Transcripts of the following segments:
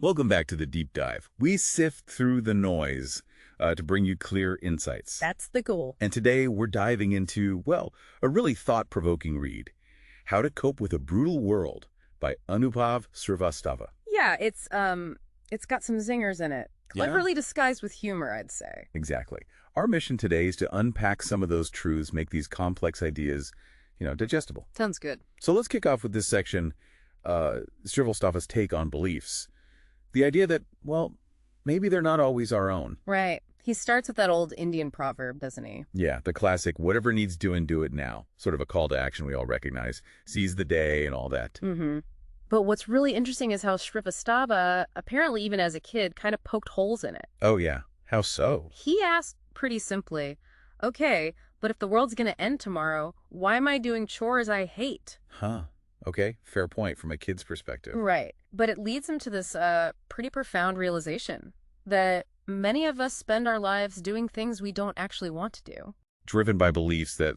Welcome back to the deep dive. We sift through the noise to bring you clear insights. That's the goal. And today we're diving into, well, a really thought-provoking read, How to Cope with a Brutal World by Anubhav Srivastava. Yeah, it's got some zingers in it. Cleverly disguised with humor, I'd say. Exactly. Our mission today is to unpack some of those truths, make these complex ideas, digestible. Sounds good. So let's kick off with this section, Srivastava's take on beliefs. The idea that, well, maybe they're not always our own. Right. He starts with that old Indian proverb, doesn't he? Yeah, the classic, whatever needs doing, do it now. Sort of a call to action we all recognize. Seize the day and all that. Mm-hmm. But what's really interesting is how Srivastava, apparently even as a kid, kind of poked holes in it. Oh, yeah. How so? He asked pretty simply, okay, but if the world's going to end tomorrow, why am I doing chores I hate? Huh. Okay, fair point from a kid's perspective. Right. But it leads him to this pretty profound realization that many of us spend our lives doing things we don't actually want to do. Driven by beliefs that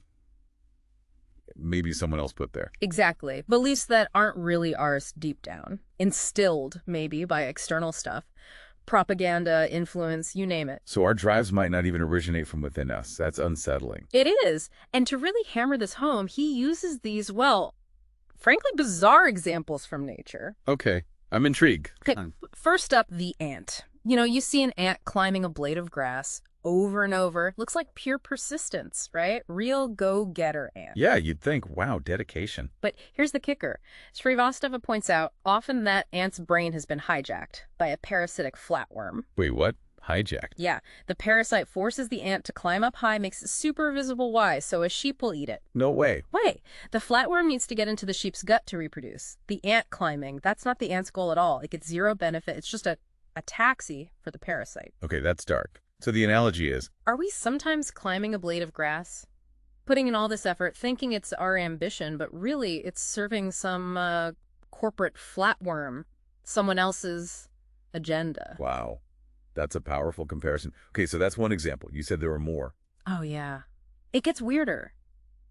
maybe someone else put there. Exactly. Beliefs that aren't really ours deep down. Instilled, maybe, by external stuff. Propaganda, influence, you name it. So our drives might not even originate from within us. That's unsettling. It is. And to really hammer this home, he uses these, well, frankly, bizarre examples from nature. Okay, I'm intrigued. Okay, first up, the ant. You see an ant climbing a blade of grass over and over. Looks like pure persistence, right? Real go-getter ant. Yeah, you'd think, wow, dedication. But here's the kicker. Srivastava points out, often that ant's brain has been hijacked by a parasitic flatworm. Wait, what? Hijacked? Yeah, the parasite forces the ant to climb up high, makes it super visible. Why? So a sheep will eat it. No way. Wait, the flatworm needs to get into the sheep's gut to reproduce. The ant climbing, that's not the ant's goal at all. It gets zero benefit. It's just a taxi for the parasite. Okay, that's dark. So the analogy is, are we sometimes climbing a blade of grass? Putting in all this effort, thinking it's our ambition, but really it's serving some corporate flatworm, someone else's agenda. wow. That's a powerful comparison. Okay, so that's one example. You said there were more. Oh, yeah. It gets weirder.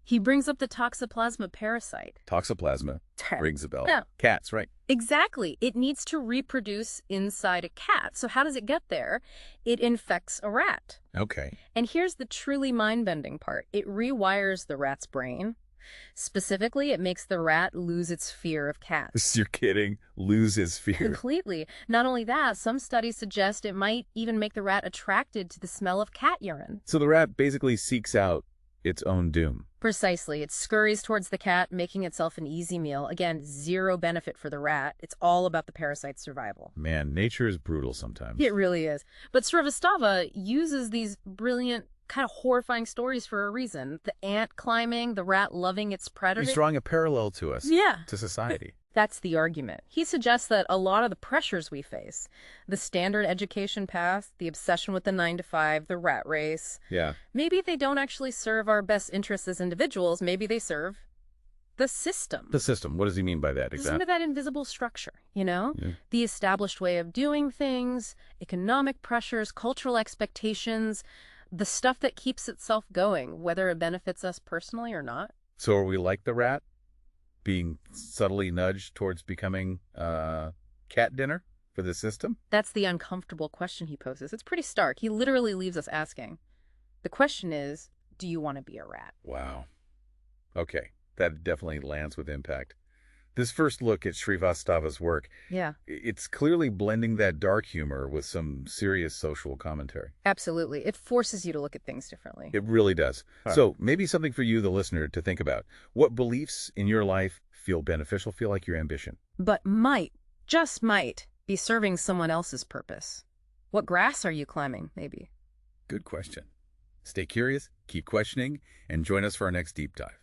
He brings up the toxoplasma parasite. Toxoplasma rings a bell. Yeah. Cats, right? Exactly. It needs to reproduce inside a cat. So how does it get there? It infects a rat. Okay. And here's the truly mind-bending part. It rewires the rat's brain. Specifically, it makes the rat lose its fear of cats. You're kidding. Lose his fear. Completely. Not only that, some studies suggest it might even make the rat attracted to the smell of cat urine. So the rat basically seeks out its own doom. Precisely. It scurries towards the cat, making itself an easy meal. Again, zero benefit for the rat. It's all about the parasite's survival. Man, nature is brutal sometimes. It really is. But Srivastava uses these brilliant, kind of horrifying stories for a reason. The ant climbing, the rat loving its predator. He's drawing a parallel to us. Yeah. To society. That's the argument. He suggests that a lot of the pressures we face, the standard education path, the obsession with the 9-to-5, the rat race, Yeah. maybe they don't actually serve our best interests as individuals. Maybe they serve the system. The system. What does he mean by that Some exactly? of that invisible structure, Yeah. The established way of doing things, economic pressures, cultural expectations, the stuff that keeps itself going, whether it benefits us personally or not. So are we like the rat? Being subtly nudged towards becoming cat dinner for the system? That's the uncomfortable question he poses. It's pretty stark. He literally leaves us asking. The question is, do you want to be a rat? Wow. Okay. That definitely lands with impact. This first look at Srivastava's work, Yeah, it's clearly blending that dark humor with some serious social commentary. absolutely. It forces you to look at things differently. It really does. Huh. So maybe something for you, the listener, to think about. What beliefs in your life feel beneficial, feel like your ambition? But might, just might, be serving someone else's purpose. What grass are you climbing, maybe? Good question. Stay curious, keep questioning, and join us for our next deep dive.